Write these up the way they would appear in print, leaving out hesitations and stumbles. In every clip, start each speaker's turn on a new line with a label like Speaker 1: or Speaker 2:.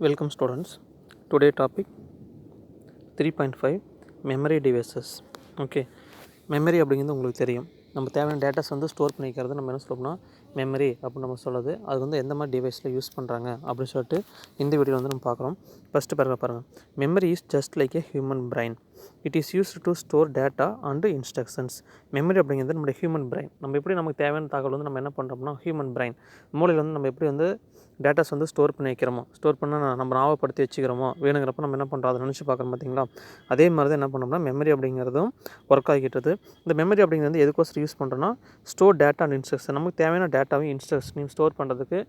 Speaker 1: Welcome students. Today topic 3.5 memory devices. Okay. Memory அப்படிங்கிறது உங்களுக்கு தெரியும். நம்ம தேவையான டேட்டாஸ் வந்து ஸ்டோர் பண்ணிக்கிறது நம்ம என்ன சொல்லணும்னா மெமரி அப்படின்னு நம்ம சொல்லுது. அது வந்து எந்த மாதிரி டிவைஸில் யூஸ் பண்ணுறாங்க அப்படின்னு சொல்லிட்டு இந்த வீடியோவில் வந்து நம்ம பார்க்குறோம். ஃபஸ்ட்டு பாருங்கள். Memory is just like a human brain. It is used to store data and instructions. Memory அப்படிங்கிறது நம்மளுடைய ஹியூமன் பிரைன். நம்ம எப்படி நமக்கு தேவையான தகவல் வந்து நம்ம என்ன பண்ணுறோம்னா ஹியூமன் பிரைன் மூளையில் வந்து நம்ம எப்படி வந்து டேட்டாஸ் வந்து ஸ்டோர் பண்ணி வைக்கிறோமோ, ஸ்டோர் பண்ண நம்ம ஞாபகப்படுத்தி வச்சுக்கிறோமோ, வேணுங்கிறப்ப நம்ம என்ன பண்ணுறோம் அதை நினச்சி பார்க்குறோம் பார்த்தீங்களா. அதே மாதிரி தான் என்ன பண்ணோம்னா மெமரி அப்படிங்கிறதும் ஒர்க் ஆகிக்கிட்டது. இந்த மெமரி அப்படிங்கிறது வந்து எதுக்கோசரம் யூஸ் பண்ணுறோன்னா ஸ்டோர் டேட்டா அண்ட் இன்ஸ்ட்ரக்ஷன். நமக்கு தேவையான டேட்டாவையும் இன்ஸ்ட்ரக்ஷனையும் ஸ்டோர் பண்ணுறதுக்கு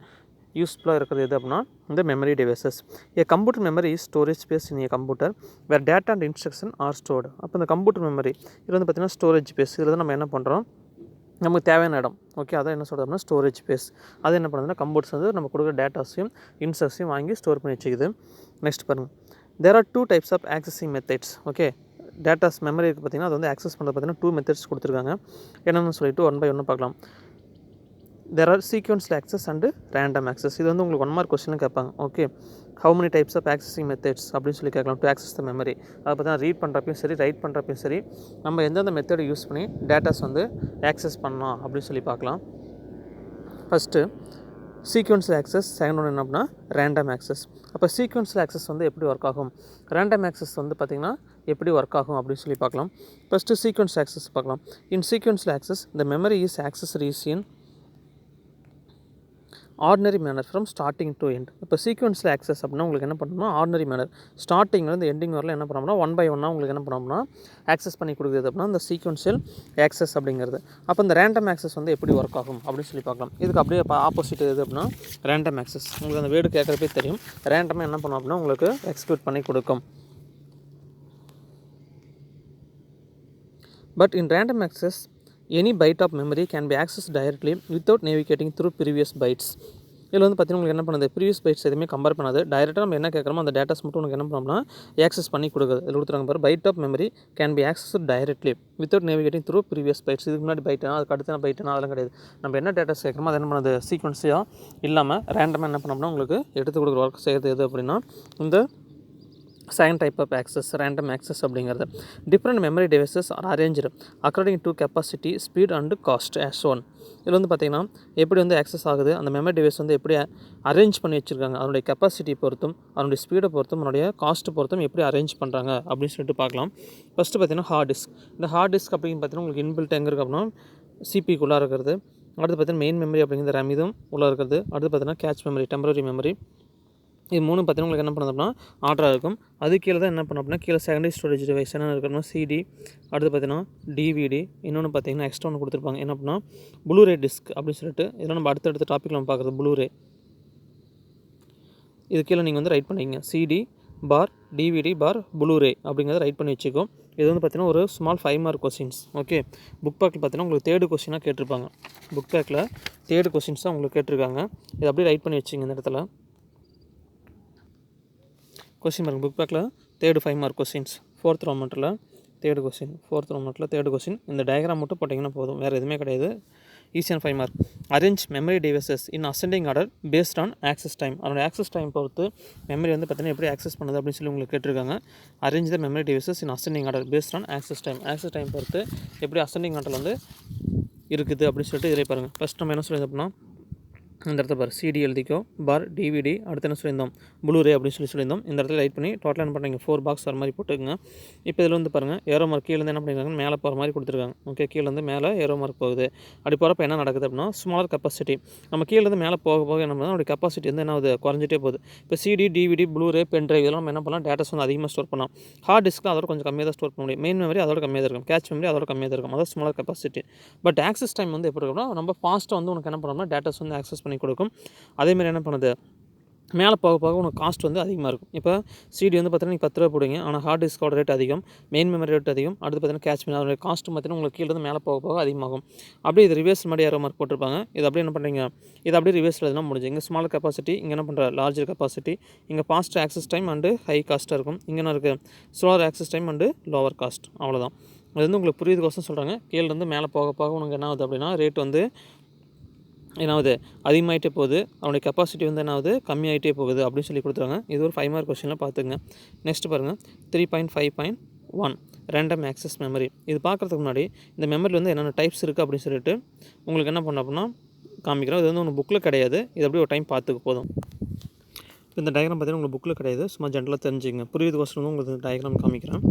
Speaker 1: யூஸ்ஃபுல்லாக இருக்கிறது எது அப்படின்னா இந்த memory devices. A computer memory is storage space in a computer where data and instruction are stored. அப்போ இந்த கம்ப்யூட்டர் மெமரி இது வந்து பார்த்திங்கன்னா ஸ்டோரேஜ் ஸ்பேஸ். இதில் தான் நம்ம என்ன பண்ணுறோம், நமக்கு தேவையான இடம். ஓகே, அதான் என்ன சொல்கிறது அப்படின்னா ஸ்டோரேஜ் ஸ்பேஸ். அது என்ன பண்ணுறதுன்னா கம்ப்யூட்டர்ஸ் வந்து நம்ம கொடுக்குற டேட்டாஸையும் இன்ஸ்ட்ரக்ஷனையும் வாங்கி ஸ்டோர் பண்ணி வச்சுக்குது. நெக்ஸ்ட் பாருங்கள், there are 2 types of accessing methods. Okay, datas memory இருக்குது பார்த்திங்கன்னா அது வந்து ஆக்சஸ் பண்ணுறது பார்த்திங்கன்னா 2 மெத்தட்ஸ் கொடுத்துருக்காங்க. என்னென்னு சொல்லிட்டு ஒன் பை ஒன்று பார்க்கலாம். There are sequential access and random access. இது வந்து உங்களுக்கு 1 மார்க் கொஸ்டின் கேட்பாங்க. Okay, how many types of accessing methods அப்படின்னு சொல்லி கேட்கலாம் டு ஆக்சஸ் த மெமரி. அதை பார்த்தீங்கன்னா ரீட் பண்ணுறப்பையும் சரி, ரைட் பண்ணுறப்பையும் சரி, நம்ம எந்தெந்த மெத்தடை யூஸ் பண்ணி டேட்டாஸ் வந்து ஆக்சஸ் பண்ணலாம் அப்படின்னு சொல்லி பார்க்கலாம். ஃபஸ்ட்டு சீக்வன்ஸில் ஆக்சஸ், செகண்ட் ஒன்று என்ன அப்படின்னா ரேண்டம் ஆக்சஸ். அப்போ சீக்வன்ஸில் ஆக்சஸ் வந்து எப்படி ஒர்க் ஆகும், ரேண்டம் ஆக்சஸ் வந்து பார்த்திங்கன்னா எப்படி ஒர்க் ஆகும் அப்படின்னு சொல்லி பார்க்கலாம். ஃபஸ்ட்டு சீக்வன்ஸ் ஆக்சஸ் பார்க்கலாம். In sequential access the memory is accessories in ordinary manner from starting to end. இப்போ சீக்வன்ஸில் ஆக்சஸ் அப்படின்னா உங்களுக்கு என்ன பண்ணணும்னா ஆர்டினரி மேனர் ஸ்டார்டிங்லேருந்து எண்டிங் வரல என்ன பண்ணோம்னா 1 by 1 உங்களுக்கு என்ன பண்ணோம்னா ஆக்சஸ் பண்ணி கொடுக்குறது அப்படின்னா இந்த சீக்வன்ஷியல் ஆக்சஸ் அப்படிங்கிறது. அப்போ இந்த ரேண்டம் ஆக்சஸ் வந்து எப்படி ஒர்க் ஆகும் அப்படின்னு சொல்லி பார்க்கலாம். இதுக்கு அப்படியே ஆப்போசிட் எது அப்படின்னா ரேண்டம் ஆக்சஸ். உங்களுக்கு அந்த வேர்டு கேட்குறப்பே தெரியும். ரேண்டமாக என்ன பண்ணும் அப்படின்னா உங்களுக்கு எக்ஸிக்யூட் பண்ணி கொடுக்கும். But in random access, any byte of memory can be accessed directly without navigating through previous bytes. இதில் வந்து பார்த்தீங்கன்னா உங்களுக்கு என்ன பண்ணுது, ப்ரீவியஸ் பைட்ஸ் எதுவுமே கம்பேர் பண்ணாது. டைரெக்டாக நம்ம என்ன கேட்குறோமோ அந்த டேட்டாஸ் மட்டும் உங்களுக்கு என்ன பண்ணோம்னா ஆக்சஸ் பண்ணி கொடுக்குது. இதில் கொடுத்துருங்க பாரு, byte of memory can be access directly without navigating through previous bytes. இதுக்கு முன்னாடி பைட்னா அதுக்கு அடுத்த பைட்னா அதெல்லாம் கிடையாது. நம்ம என்ன டேட்டாஸ் கேட்குறோமோ அது என்ன பண்ணுது சீக்வன்ஸியாக இல்லாமல் ரேண்டமாக என்ன பண்ணோம்னா உங்களுக்கு எடுத்து கொடுக்குற ஒர்க் செய்கிறது எது அப்படின்னா இந்த second type of access, random access அப்படிங்கிறது. Different memory devices are arranged according to capacity, speed and cost as one. இதில் வந்து பார்த்திங்கன்னா எப்படி வந்து ஆக்சஸ் ஆகுது, அந்த மெமரி டிவைஸ் வந்து எப்படி அரேஞ்ச் பண்ணி வச்சுருக்காங்க, அதனுடைய கெப்பாசிட்டி பொறுத்தும் அதனுடைய ஸ்பீடை பொறுத்தும் அதனுடைய காஸ்ட்டு பொறுத்தும் எப்படி அரேஞ்ச் பண்ணுறாங்க அப்படின்னு சொல்லிட்டு பார்க்கலாம். ஃபஸ்ட்டு பார்த்திங்கன்னா ஹார்ட் டிஸ்க். இந்த ஹார்ட் டிஸ்க் அப்படின்னு பார்த்தீங்கன்னா உங்களுக்கு இன்பில்ட் எங்கே இருக்குது அப்படின்னா சிபிக்குள்ளே இருக்கிறது. அடுத்து பார்த்திங்கன்னா மெயின் மெமரி அப்படிங்கிற RAM இதுவும் உள்ளே இருக்கிறது. அடுத்து பார்த்திங்கன்னா கேட்ச் மெமரி, டெம்பரரி மெமரி. இது மூணு பார்த்தீங்கன்னா உங்களுக்கு என்ன பண்ணுது அப்படின்னா ஆர்டராக இருக்கும். அது கீழே தான் என்ன பண்ணோம் அப்படின்னா கீழே செகண்டரி ஸ்டோரேஜ் டிவைஸ் என்ன இருக்கணும்னா சிடி, அடுத்து பார்த்தீங்கன்னா டிவிடி, இன்னொன்று பார்த்தீங்கன்னா எக்ஸ்ட்ரா ஒன்று கொடுத்துருப்பாங்க என்ன அப்படின்னா ப்ளூரே டிஸ்க் அப்படின்னு சொல்லிட்டு. இதெல்லாம் நம்ம அடுத்தடுத்த டாப்பிக்கில் நம்ம பார்க்குறது ப்ளூரே. இது கீழே நீங்கள் வந்து ரைட் பண்ணிங்க சிடி பார் டிவிடி பார் ப்ளூரே அப்படிங்கிறத ரைட் பண்ணி வச்சுக்கோம். இது வந்து பார்த்தீங்கன்னா ஒரு small 5 mark questions. Okay, book பேக்கில் பார்த்தீங்கன்னா உங்களுக்கு 3rd கொஸ்டினாக கேட்டிருப்பாங்க. புக் பேக்கில் 3rd கொஸ்டின்ஸ் தான் உங்களுக்கு கேட்டிருக்காங்க. இதை அப்படியே ரைட் பண்ணி வச்சுங்க இந்த இடத்துல. கொஸ்டின் பாருங்கள், புக் பேக்கில் 3rd 5 mark questions. 4th ரோமன்ட்டில் 3rd question, 4th ரோமன்ட்டில் 3rd question. இந்த டயக்ராம் மட்டும் போட்டிங்கன்னா போதும், வேறு எதுவுமே கிடையாது. ஈஸியான 5 mark. Arrange memory devices in ascending order based on access time. அதோட ஆக்சஸ் டைம் பொறுத்து மெமரி வந்து பார்த்தீங்கன்னா எப்படி ஆக்சஸ் பண்ணுது அப்படின்னு சொல்லி உங்களுக்கு கேட்டிருக்காங்க. Arrange the memory devices in ascending order based on access time. Access time பொறுத்து எப்படி அசெண்டிங் ஆர்டர் வந்து இருக்குது அப்படின்னு சொல்லிட்டு இதிலே பாருங்கள். ஃபஸ்ட் நம்ம என்ன சொல்லியிருந்தோம் அப்படின்னா இந்த இடத்துல பார் சிடி எழுதிக்கோ பார் டிவிடி, அடுத்து என்ன சொல்லியிருந்தோம் ப்ளூரே அப்படின்னு சொல்லியிருந்தோம். இந்த இடத்துல ரைட் பண்ணி டோட்டலாக என்ன பண்ணுறீங்க 4 பாக்ஸ் வர மாதிரி போட்டுக்கோங்க. இப்போ இதில் வந்து பாருங்கள் ஏரோ மார்க் கீழே என்ன பண்ணியிருக்காங்க மேலே போகிற மாதிரி கொடுத்துருக்காங்க. ஓகே, கீழேருந்து மேலே ஏரோ மார்க் போகுது. அப்படி போகிறப்ப என்ன நடக்குது அப்படின்னா ஸ்மாலர் கெப்பாசிட்டி. நம்ம கீழேருந்து மேலே போக போக என்ன பண்ணால் அதோட கெப்பாசிட்டி வந்து என்ன ஆகுது குறைஞ்சிட்டே போகுது. இப்போ சிடி டிவிடி ப்ளூரே பென்ட்ரைவ் இதெல்லாம் நம்ம என்ன பண்ணலாம் டேட்டாஸ் வந்து அதிகமாக ஸ்டோர் பண்ணலாம். ஹார்ட் டிஸ்க்கு அதோட கொஞ்சம் கம்மியாக தான் ஸ்டோர் பண்ண முடியும். மெயின் மெமரி அதோட கம்மியாக தான் இருக்கும். கேட்ச் மெமரி அதோட கம்மியாக தான் இருக்கும். அதாவது smaller capacity. But access time வந்து எப்படி இருக்கும்னா நம்ம ஃபாஸ்ட்டாக வந்து உனக்கு என்ன பண்ணோம்னா டேட்டாஸ் வந்து ஆக்சஸ் பண்ணி கொடுக்கும். அதேமாதிரி என்ன பண்ணுது மேலே போக போக உனக்கு காஸ்ட் வந்து அதிகமாக இருக்கும். இப்போ சிடி வந்து பார்த்தீங்கன்னா நீங்கள் 10 ரூபா போடுவீங்க, ஆனால் ஹார்ட் டிஸ்கோட ரேட் அதிகம், மெயின் மெமரி ரேட் அதிகம், அடுத்து பார்த்தீங்கன்னா கேட்ச் மெமரி அதோட காஸ்ட்டு பார்த்தீங்கன்னா உங்களுக்கு கீழே மேலே போக போக அதிகமாகும். அப்படியே இது ரிவர்ஸ் மாதிரி ஏரோ மார்க் போட்டிருப்பாங்க. இது அப்படியே என்ன பண்ணுறீங்க, இது அப்படியே ரிவர்ஸ் எழுதுனா முடிஞ்சு. இங்கே ஸ்மால் கெப்பாசிட்டி, இங்கே என்ன பண்ணுற லார்ஜர் கெப்பாசிட்டி, இங்கே fast access time and high காஸ்ட்டாக இருக்கும், இங்கே என்ன இருக்குது slower access time and lower cost. அவ்வளோதான். அது வந்து உங்களுக்கு புரியுதுக்கோசம் சொல்கிறாங்க. கீழேருந்து மேலே போக போக உனக்கு என்ன ஆகுது அப்படின்னா ரேட் வந்து என்னாவது அதிகமாகிட்டே போகுது, அவனுடைய கெப்பாசிட்டி வந்து என்னாவது கம்மியாகிட்டே போகுது அப்படின்னு சொல்லி கொடுத்துருவாங்க. இது ஒரு 5 மார்க் கொஸ்டினில் பார்த்துங்க. நெக்ஸ்ட் பாருங்கள் 3.5.1 ரேண்டம் ஆக்சஸ் மெமரி. இது பார்க்குறதுக்கு முன்னாடி இந்த மெமரியில் வந்து என்னென்ன டைப்ஸ் இருக்குது அப்படின்னு சொல்லிட்டு உங்களுக்கு என்ன பண்ண அப்படின்னா காமிக்கிறோம். இது வந்து ஒன்று புக்கில் கிடையாது, இது அப்படியே ஒரு டைம் பார்த்துக்க போதும். இந்த டயக்ராம் பார்த்தீங்கன்னா உங்களுக்கு புக்கில் கிடையாது, சும்மா ஜென்ரலாக தெரிஞ்சுங்க. புரியுதுக்கோசரம் வந்து உங்களுக்கு டயக்ராம் காமிக்கிறேன்.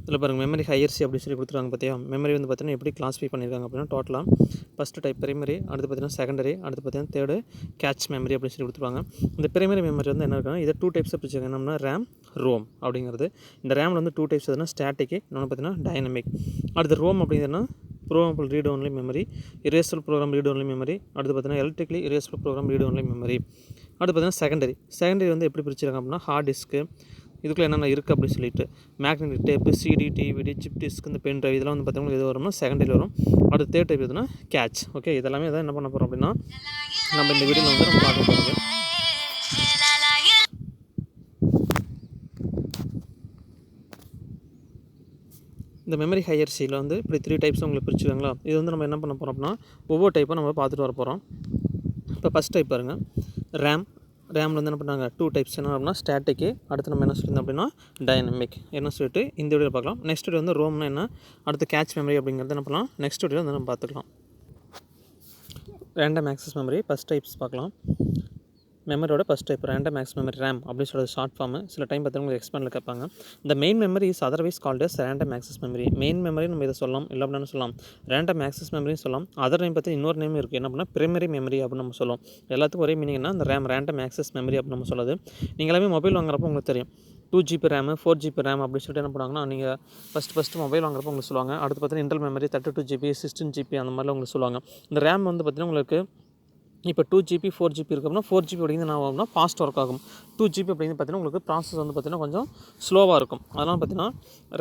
Speaker 1: இதில் பாருங்கள் மெமரி ஹையர்சி அப்படின்னு சொல்லி கொடுத்துருக்காங்க பார்த்தியா. மெமரி வந்து பார்த்தீங்கன்னா எப்படி கிளாஸிஃபை பண்ணியிருக்காங்க அப்படின்னா டோட்டலாக ஃபஸ்ட்டு டைப் பிரைமரி, அடுத்து பார்த்தீங்கன்னா செகண்டரி, அடுத்து பார்த்தீங்கன்னா தேர்டு கேட்ச் மெமரி அப்படின்னு சொல்லி கொடுத்துருவாங்க. இந்த பிரைமரி மெமரி வந்து என்ன இருக்குன்னா இதை 2 டைப்ஸாக பிரிச்சுருக்காங்க. என்னன்னா ரேம், ரோம் அப்படிங்கிறது. இந்த ரேமில் வந்து 2 டைப்ஸ் எதுனா ஸ்டாட்டிக்கு, இன்னொன்று பார்த்தீங்கன்னா டைனமிக். அடுத்து ரோம் அப்படிங்கிறதுனா programmable read only memory, erasable program read only memory, அடுத்து பார்த்தீங்கன்னா electrically erasable program read only memory. அடுத்து பார்த்தீங்கன்னா செகண்டரி வந்து எப்படி பிரிச்சிருக்காங்க அப்படின்னா ஹார்ட் டிஸ்க்கு, இதுக்குள்ளே என்னென்ன இருக்குது அப்படின்னு சொல்லிட்டு magnetic tape, CD, DVD, chip disk, இந்த பென் ட்ரைவ் இதெல்லாம் வந்து பார்த்தீங்கன்னா எது வரும்னா செகண்டரி வரும். அடுத்து தேர்ட் டைப் எதுனா கேட்ச். ஓகே, இதெல்லாமே எதாவது என்ன பண்ண போகிறோம் அப்படின்னா நம்ம இந்த வீடியோவில் வந்து நம்ம பார்க்க போகிறது. இந்த மெமரி ஹையர்சியில் வந்து இப்படி 3 டைப்ஸ் உங்களுக்கு பிரிச்சுக்காங்களா. இது வந்து நம்ம என்ன பண்ண போகிறோம் அப்படின்னா ஒவ்வொரு டைப்பாக நம்ம பார்த்துட்டு வர போகிறோம். இப்போ ஃபஸ்ட் டைப் பாருங்கள் ரேமில் வந்து என்ன பண்ணாங்க 2 டைப்ஸ். என்ன அப்படின்னா ஸ்டாட்டிக்கு, அடுத்து நம்ம என்ன சொல்லியிருந்தோம் அப்படின்னா டைனமிக் என்ன சொல்லிட்டு இந்த வீடியோவில் பார்க்கலாம். நெக்ஸ்ட் வீடியோ வந்து ரோம்னா என்ன, அடுத்து கேட்ச் மெமரி அப்படிங்கிறது என்ன பண்ணலாம் நெக்ஸ்ட் வீடியோ வந்து நம்ம பார்த்துக்கலாம். Random access memory first types பார்க்கலாம். மெமரியோட first type random access memory RAM அப்படின்னு சொல்கிறது ஷார்ட் ஃபார்மு. சில டைம் பார்த்தீங்கன்னா உங்களுக்கு எக்ஸ்பேண்டில் கேட்பாங்க. இந்த main memory is otherwise called as random access memory. Main memory நம்ம இதை சொல்லலாம், இல்லை அப்படின்னு சொல்லலாம் ரேண்டம் ஆக்சஸ் மெமரின்னு சொல்லலாம். அதர் நேம் பார்த்தீங்கன்னா இன்னொரு நேம் இருக்குது, என்ன அப்படின்னா பிரைமரி மெமரி அப்படின்னு நம்ம சொல்லுவோம். எல்லாத்துக்கும் ஒரே மீனிங் என்ன, இந்த ரேண்டம் ஆக்சஸ் மெமரி அப்படின்னு நம்ம சொல்லுது. நீங்கள் எல்லாமே மொபைல் வாங்குறப்போ உங்களுக்கு தெரியும் 2GB ரேமு 4GB ரேம் அப்படின்னு சொல்லிட்டு என்ன பண்ணுவாங்கன்னா நீங்கள் ஃபஸ்ட்டு மொபைல் வாங்குறப்போ உங்களுக்கு சொல்லுவாங்க. அடுத்து பார்த்தீங்கன்னா இன்டர்னல் மெமரி 32GB 16GB அந்த மாதிரிலாம் உங்களுக்கு சொல்லுவாங்க. இந்த ரேம் வந்து பார்த்தீங்கன்னா உங்களுக்கு இப்போ 2GB 4GB இருக்குது அப்படின்னா 4GB அப்படிங்கிறது என்ன ஆகும்னா ஃபாஸ்ட் ஒர்க் ஆகும். 2GB அப்படிங்கிறது பார்த்தீங்கன்னா உங்களுக்கு ப்ராசஸ் வந்து பார்த்தீங்கன்னா கொஞ்சம் ஸ்லோவாக இருக்கும். அதனால் பார்த்தீங்கன்னா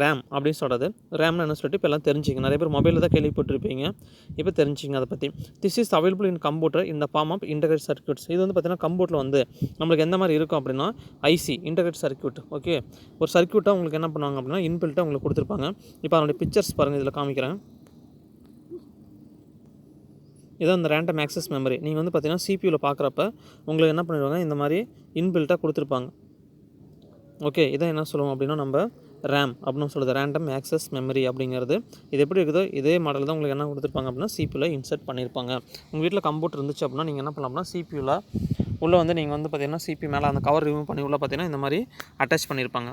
Speaker 1: ரேம் அப்படின்னு சொல்கிறது. ரேம்னு என்ன சொல்லிட்டு இப்போ எல்லாம் தெரிஞ்சிங்க. நிறைய பேர் மொபைலில் தான் கேள்விப்பட்டிருப்பீங்க, இப்போ தெரிஞ்சிங்க அதை பற்றி. This is available in computer இந்த ஃபார்ம் ஆஃப் இன்டகிரேட் சர்க்யூட்ஸ். இது வந்து பார்த்தீங்கன்னா கம்ப்யூட்டரில் வந்து நம்மளுக்கு எந்த மாதிரி இருக்கும் அப்படின்னா ஐசி இன்டகிரேட் சர்க்யூட். ஓகே, ஒரு சர்க்யூட்டாக உங்களுக்கு என்ன பண்ணுவாங்க அப்படின்னா இன்பில்ட்டாக உங்களுக்கு கொடுத்துருப்பாங்க. இப்போ அதனுடைய பிக்சர்ஸ் பாருங்கள், இதில் காமிக்கிறேன். இதான் இந்த ரேண்டம் ஆக்சஸ் மெமரி. நீங்கள் வந்து பார்த்தீங்கன்னா சிபியூவில் பார்க்குறப்ப உங்களுக்கு என்ன பண்ணிடுவாங்க இந்த மாதிரி இன்பில்ட்டாக கொடுத்துருப்பாங்க. ஓகே, இதான் என்ன சொல்லுவோம் அப்படின்னா நம்ம ரேம் அப்படின்னு சொல்லுது, ரேண்டம் ஆக்சஸ் மெமரி அப்படிங்கிறது. இது எப்படி இருக்குதோ இதே மாடல் தான் உங்களுக்கு என்ன கொடுத்துருப்பாங்க அப்படின்னா சிபியூவில் இன்சர்ட் பண்ணியிருப்பாங்க. உங்கள் வீட்டில் கம்ப்யூட்டர் இருந்துச்சு அப்படின்னா நீங்கள் என்ன பண்ணலாம் அப்படின்னா சிபியூவில் உள்ளே வந்து நீங்கள் வந்து பார்த்தீங்கன்னா சிபி மேலே அந்த கவர் ரிமூவ் பண்ணி உள்ளே பார்த்தீங்கன்னா இந்த மாதிரி அட்டாச் பண்ணியிருப்பாங்க.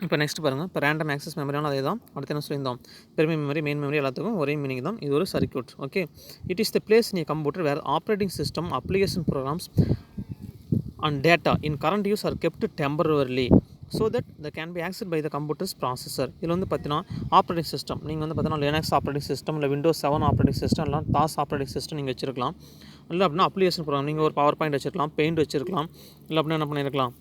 Speaker 1: இப்போ நெக்ஸ்ட் பாருங்கள். இப்போ ரேண்டம் ஆக்சஸ் மெமரியான அதே தான். அடுத்து என்ன சொல்லியிருந்தோம், பிரைமரி மெமரி மெயின் மெமரி எல்லாத்துக்கும் ஒரே மீனிங் தான். இது ஒரு circuit. Okay, it is the place in computer where operating system application programs and data in current use are kept temporarily so that the can be access by the computer's processor. இதில் வந்து பார்த்தீங்கன்னா operating system நீங்கள் வந்து பார்த்தீங்கன்னா Linux operating system, இல்லை Windows 7 operating system, இல்லை DOS operating system நீங்கள் வச்சிருக்கலாம். இல்லை அப்படின்னா அப்ளிகேஷன் ப்ரோக்ராம் நீங்கள் ஒரு பவர் பாயிண்ட் வச்சிருக்கலாம், பெயிண்ட் வச்சிருக்கலாம், இல்லை அப்படின்னா என்ன பண்ணியிருக்கலாம்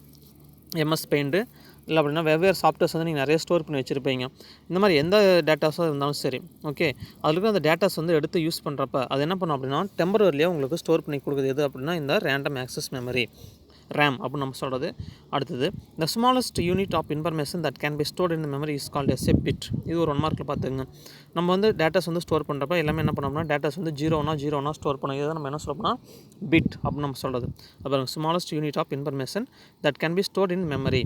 Speaker 1: எம்எஸ் பெயிண்ட்டு, இல்லை அப்படின்னா வெவ்வேறு சாஃப்ட்வேர்ஸ் வந்து நீங்கள் நிறைய ஸ்டோர் பண்ணி வச்சுருப்பீங்க. இந்த மாதிரி எந்த டேட்டாஸாக இருந்தாலும் சரி. ஓகே, அதுக்கு அந்த டேட்டாஸ் வந்து எடுத்து யூஸ் பண்ணுறப்ப அது என்ன பண்ணும் அப்படின்னா டெம்பரரியாக உங்களுக்கு ஸ்டோர் பண்ணி கொடுக்குது. எது அப்படின்னா இந்த ரேண்டம் ஆக்சஸ் மெமரி ரேம் அப்படின்னு நம்ம சொல்கிறது. அடுத்தது the smallest unit of information that can be stored in the memory is called as a bit. இது ஒரு 1 மார்க்கில் பார்த்துங்க. நம்ம வந்து டேட்டாஸ் வந்து ஸ்டோர் பண்ணுறப்ப எல்லாமே என்ன பண்ணோம்னா டேட்டாஸ் வந்து 0 ஸ்டோர் பண்ணோம். இதை நம்ம என்ன சொல்லணும்னா பிட் அப்படின்னு நம்ம சொல்கிறது. அப்புறம் smallest unit of information that can be stored in memory.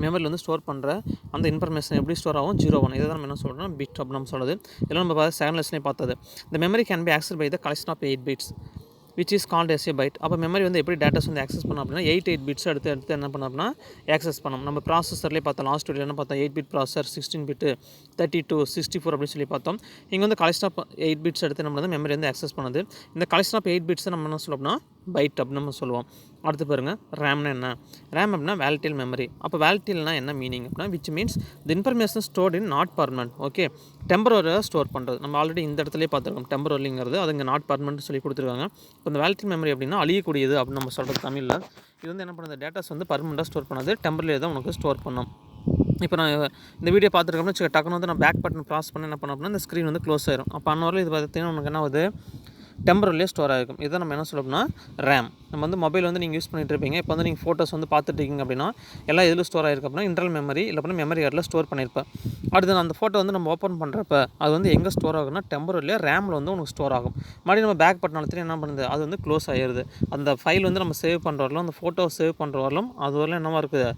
Speaker 1: மெமரியில் வந்து ஸ்டோர் பண்ணுற அந்த இன்ஃபர்மேஷன் எப்படி ஸ்டோர் ஆகும் 0 இதை தான் நம்ம என்ன சொல்கிறோம்னா பிட் அப்படின்னு நம்ம சொல்கிறது. இதெல்லாம் நம்ம செகண்ட் லெசன்லேயே பார்த்தது. இந்த memory can be access by the collection of 8 bits which is called as a byte. அப்போ மெமரி வந்து எப்படி டேட்டாஸ் வந்து ஆக்சஸ் பண்ணோம் அப்படின்னா 8 பிட்ஸ் எடுத்து என்ன பண்ணோம் அப்படின்னா ஆக்சஸ் பண்ணோம். நம்ம ப்ராசஸர்லேயே பார்த்தோம், லாஸ்ட் வீடியோ என்ன பார்த்தோம் 8 பிட் ப்ராசஸர் 16 பிட்டு 32 64 அப்படின்னு சொல்லி பார்த்தோம். இங்கே வந்து கலெக்ஷன் ஆஃப் 8 பிட்ஸ் எடுத்து நம்ம வந்து மெமரி வந்து ஆக்சஸ் பண்ணுது. இந்த கலெக்ஷன் ஆஃப் 8 பிட்ஸை நம்ம என்ன சொல்லணும்னா பைட் அப்படின்னு நம்ம சொல்லுவோம். அடுத்து பாருங்கள் ரேம்னா என்ன, ரேம் அப்படின்னா வேலிடைல் மெமரி. அப்போ வேலிடைல்னா என்ன மீனிங் அப்படின்னா which means the information stored in not permanent. Okay, டெம்பரரியாக ஸ்டோர் பண்ணுறது. நம்ம ஆல்ரெடி இந்த இடத்துலேயே பார்த்துருக்கோம் டெம்பரரிங்கிறது, அது இங்கே நாட் பர்மனன்ட் சொல்லி கொடுத்துருக்காங்க. இப்போ இந்த வேலிடைல் மெமரி அப்படின்னா அழியக்கூடியது அப்படின்னு நம்ம சொல்கிறது தமிழில். இது வந்து என்ன பண்ணுறது டேட்டாஸ் வந்து பர்மனெண்ட்டாக ஸ்டோர் பண்ணது, டெம்பரரியாக தான் உனக்கு ஸ்டோர் பண்ணோம். இப்போ நான் இந்த வீடியோ பார்த்துருக்கோம்னா டக்குனு வந்து நான் பேக் பட்டன் ப்ராஸ் பண்ணி என்ன பண்ணோம் அப்படின்னா இந்த ஸ்க்ரீன் வந்து க்ளோஸ் ஆயிரும். அப்போ அன்னவரில் இது பார்த்தீங்கன்னா உனக்கு என்ன ஆகுது டெம்பரரியாக ஸ்டோர் ஆகிருக்கும். இதை நம்ம என்ன சொல்லணும்னா ரேம். நம்ம வந்து மொபைல் வந்து நீங்கள் யூஸ் பண்ணிட்டு இருப்பீங்க. இப்போ வந்து நீங்கள் ஃபோட்டோஸ் வந்து பார்த்துட்டு இருக்கீங்க அப்படின்னா எல்லாம் எதில் ஸ்டோர் ஆகிருக்கு அப்படின்னா இன்டர்னல் மெமரி இல்லை அப்படின்னா மெமரி கார்டில் ஸ்டோர் பண்ணியிருப்பேன். அடுத்து அந்த ஃபோட்டோ வந்து நம்ம ஓப்பன் பண்ணுறப்ப அது வந்து எங்கே ஸ்டோர் ஆகும்னா டெம்பரரியாக ரேமில் வந்து உங்களுக்கு ஸ்டோர் ஆகும். மறுபடியும் நம்ம பேக் பட்டன் அழுத்தி என்ன பண்ணுது, அது வந்து க்ளோஸ் ஆகிடுது. அந்த ஃபைல் வந்து நம்ம சேவ் பண்ணுற வரலும் அந்த ஃபோட்டோ சேவ் பண்ணுற வரலும் அது வரலும் என்னவா இருக்குது,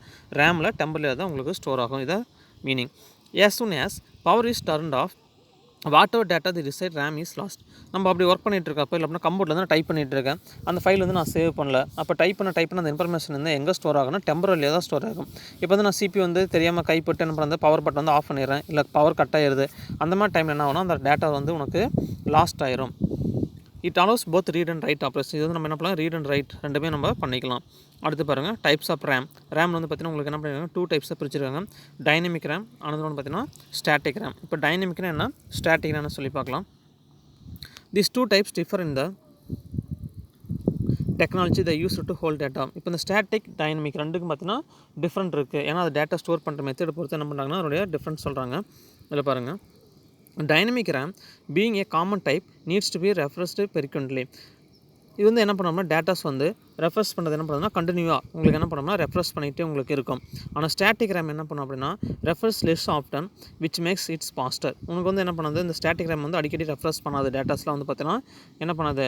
Speaker 1: ரேமில் டெம்பரரியாக தான் உங்களுக்கு ஸ்டோர் ஆகும். இதை meaning. As soon as power is turned off, whatever data the reside RAM is lost. நம்ம அப்படி ஒர்க் பண்ணிட்டு இருக்கப்போ இல்லை அப்படின்னா கம்ப்யூட்டரில் வந்து டைப் பண்ணிட்டு இருக்கேன், அந்த ஃபைல் வந்து நான் சேவ் பண்ணல. அப்போ டைப் பண்ண அந்த இன்ஃபர்மேஷன் வந்து எங்கே ஸ்டோர் ஆகும்னா டெம்பரரியாக தான் ஸ்டோர் ஆகும். இப்போ வந்து நான் சிபி வந்து தெரியாமல் கைப்பட்டு என்ன பண்ணுறது, பவர் பட்டன் வந்து ஆஃப் பண்ணிடுறேன், இல்லை பவர் கட் ஆயிடுது. அந்த மாதிரி டைமில் என்ன ஆகும்னா அந்த டேட்டா வந்து உனக்கு லாஸ்ட் ஆயிரும். It allows both read and right operation. இது வந்து நம்ம என்ன பண்ணலாம், ரீட் அண்ட் ரைட் ரெண்டுமே நம்ம பண்ணிக்கலாம். அடுத்து பாருங்கள் டைப்ஸ் ஆஃப் ரேம். ரேம் வந்து பார்த்திங்கன்னா உங்களுக்கு என்ன பண்ணிருக்காங்க, 2 டைப்ஸாக பிரிச்சிருக்காங்க. டைனமிக் ரேம், அடுத்து வந்து பார்த்திங்கன்னா ஸ்டாட்டிக் ரேம். இப்போ டைனமிக்னா என்ன, ஸ்டாட்டிக் ரேம்னு சொல்லி பார்க்கலாம். These 2 types differ in the technology they use to hold data. இப்போ இந்த ஸ்டாட்டிக் டைனமிக் ரெண்டுக்கும் பார்த்தீங்கன்னா டிஃப்ரெண்ட் இருக்குது. ஏன்னா அது டேட்டா ஸ்டோர் பண்ணுற மெத்தட் பொறுத்து என்ன பண்ணுறாங்கன்னா அதோடைய டிஃப்ரெண்ட் சொல்கிறாங்க. இதில் பாருங்கள், dynamic RAM being a common type needs to be refreshed frequently. இது வந்து என்ன பண்ணோம்னா டேட்டாஸ் வந்து ரெஃப்ரெஷ் பண்ணுறது என்ன பண்ணுறதுனா கண்டினியூவாக உங்களுக்கு என்ன பண்ணோம்னா ரெஃப்ரெஷ் பண்ணிகிட்டே உங்களுக்கு இருக்கும். ஆனால் ஸ்டாட்டிக் ரேம் என்ன பண்ணும் அப்படின்னா refresh less often which makes it's faster. உனக்கு வந்து என்ன பண்ணுது, இந்த ஸ்டாட்டிக் ரேம் வந்து அடிக்கடி ரெஃப்ரெஷ் பண்ணாது. டேட்டாஸ்லாம் வந்து பார்த்தீங்கன்னா என்ன பண்ணாது,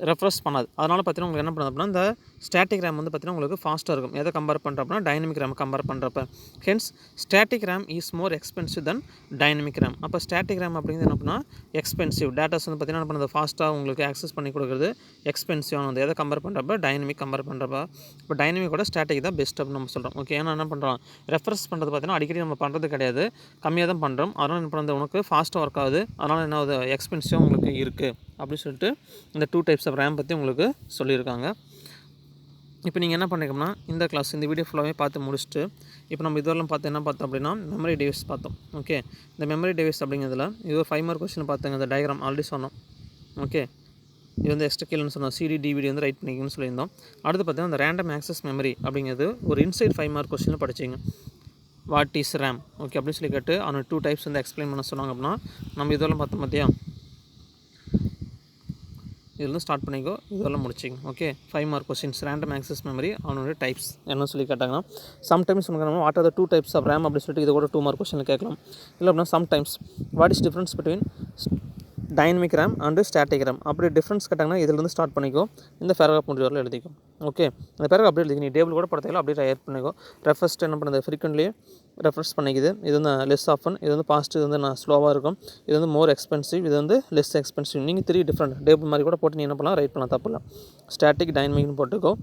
Speaker 1: ரெஃப்ரெஷ் பண்ணாது. அதனால் பார்த்தீங்கன்னா உங்களுக்கு என்ன பண்ணுது அப்படின்னா இந்த ஸ்டாட்டிக் ரேம் வந்து பார்த்தீங்கன்னா உங்களுக்கு ஃபாஸ்ட்டாக இருக்கும். எதை கம்பேர் பண்ணுறப்பனா டைனமிக் ரேம் கம்பேர் பண்ணுறப்ப. Hence static RAM is more expensive then dynamic RAM. அப்போ ஸ்டாட்டிக் ரேம் அப்படிங்கிறது என்ன பண்ணால் எக்ஸ்பென்சிவ். டேட்டாஸ் வந்து பார்த்தீங்கன்னா என்ன பண்ணுறது, ஃபாஸ்ட்டாக உங்களுக்கு ஆக்சஸ் பண்ணி கொடுக்குறது எக்ஸ்பென்சிவ் ஆனது. எதை கம்பேர் பண்ணுறப்ப, டைனமிக் கம்பேர் பண்ணுறப்ப. இப்போ டைனமிக்கோட ஸ்டாட்டிக் தான் பெஸ்ட் அப்படின்னு நம்ம சொல்கிறோம். ஓகே, ஏன்னா என்ன பண்ணுறோம், ரெஃப்ரெஷ் பண்ணுறது பார்த்தீங்கன்னா அடிக்கடி நம்ம பண்ணுறது கிடையாது, கம்மியாக தான் பண்ணுறோம். அதனால் என்ன பண்ணுறது, உனக்கு ஃபாஸ்ட்டாக ஒர்க் ஆகுது, அதனால் என்ன ஆகுது, எக்ஸ்பென்சிவாக உங்களுக்கு இருக்குது அப்படின்னு சொல்லிட்டு இந்த 2 டைப்ஸ் ஆஃப் ரேம் பற்றி உங்களுக்கு சொல்லியிருக்காங்க. இப்போ நீங்கள் என்ன பண்ணிக்கோம்னா இந்த கிளாஸ் இந்த வீடியோ ஃபுல்லாகவே பார்த்து முடிச்சுட்டு இப்போ நம்ம இதெல்லாம் பார்த்து என்ன பார்த்தோம் அப்படின்னா மெமரி டிவைஸ் பார்த்தோம். ஓகே, இந்த மெமரி டிவைஸ் அப்படிங்கிறதுல இது ஒரு 5 மார்க் கொஸ்டின் பார்த்துங்க. இந்த டயக்ராம் ஆல்ரெடி சொன்னோம். ஓகே, இது வந்து எக்ஸ்ட்ரா கீழேன்னு சொன்னோம், சிடி டிவிடி வந்து ரைட் பண்ணிக்கணும்னு சொல்லியிருந்தோம். அடுத்து பார்த்தீங்கன்னா இந்த ரேண்டம் ஆக்சஸ் மெமரி அப்படிங்கிறது ஒரு இன்சைட் 5 மார்க் கொஸ்டினில் படிச்சிங்க. வாட் இஸ் ரேம், ஓகே அப்படின்னு சொல்லி கேட்டு அவனோட 2 டைப்ஸ் வந்து எக்ஸ்பிளைன் பண்ண சொன்னாங்க. அப்படின்னா நம்ம இதெல்லாம் பார்த்தோம் பார்த்தியா, இதில் ஸ்டார்ட் பண்ணிக்கோ, இதெல்லாம் முடிச்சிங்க. Okay, 5 mark questions random access memory அவனோட டைப்ஸ் என்ன சொல்லி கேட்டாங்கன்னா சம்டைம்ஸ் நமக்கு நம்ம what are the 2 types of RAM அப்படின்னு சொல்லிட்டு இதை கூட 2 மார்க் கொஸ்டினில் கேட்கலாம். இல்லை அப்படின்னா sometimes what is difference between dynamic RAM and static RAM. அப்படி டிஃப்ரென்ஸ் கேட்டாங்கன்னா இதிலேருந்து ஸ்டார்ட் பண்ணிக்கோ, இந்த பேராகிராஃப் முடிஞ்ச வரல எழுதிக்கோ. ஓகே, இந்த பேராகிராஃப் அப்படியே எழுதிக்கோ, நீ டேபிள் கூட படுத்தாலும் அப்படியே ரைட் பண்ணிக்கோ. ரெஃப்ரெஸ்ட் என்ன பண்ணுறது, ஃப்ரீக்வெண்ட்லி ரெஃப்ரெஷ் பண்ணிக்குது. இது வந்து லெஸ் ஆஃபன், இது வந்து பாஸ்ட், இது வந்து நான் ஸ்லோவாக இருக்கும், இது வந்து மோர் எக்ஸ்பென்சிவ், இது வந்து லெஸ் எக்ஸ்பென்சிவ். நீங்கள் 3 டிஃப்ரெண்ட் டேபிள் மாதிரி கூட போட்டு நீ என்ன பண்ணலாம், ரைட் பண்ணலாம், தப்பு இல்லை. ஸ்டாட்டிக் டைனமிக்னு போட்டுக்கோ.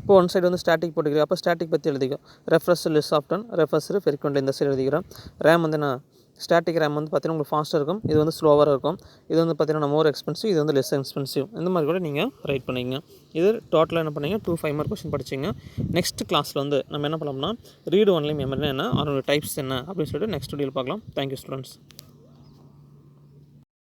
Speaker 1: இப்போ ஒன் சைடு வந்து ஸ்டாட்டிக் போட்டுக்கிறேன், அப்போ ஸ்டாட்டிக் பற்றி எழுதிக்கோ. Refresh less often, refresh frequently இந்த சைடு எழுதிக்கிறேன். ரேம் வந்து நான் ஸ்டாட்டிக் ரேம் வந்து பார்த்தீங்கன்னா உங்களுக்கு ஃபாஸ்ட்டாக இருக்கும், இது வந்து ஸ்லோவாக இருக்கும், இது வந்து பார்த்தீங்கன்னா மோர் எக்ஸ்பென்சிவ், இது வந்து லெஸ் எக்ஸ்பென்சிவ். இந்த மாதிரி கூட நீங்கள் ரைட் பண்ணிங்க. இது டோட்டலாக என்ன பண்ணிங்க, 2 5 மார்க் கொஸ்டின் படிச்சிங்க. நெக்ஸ்ட் கிளாஸில் வந்து நம்ம என்ன பண்ணலாம்னா ரீடு ஒன்லி மெமரினா என்ன, அதோட டைப்ஸ் என்ன அப்படின்னு சொல்லிட்டு நெக்ஸ்ட் வீடியோவில் பார்க்கலாம். Thank you students.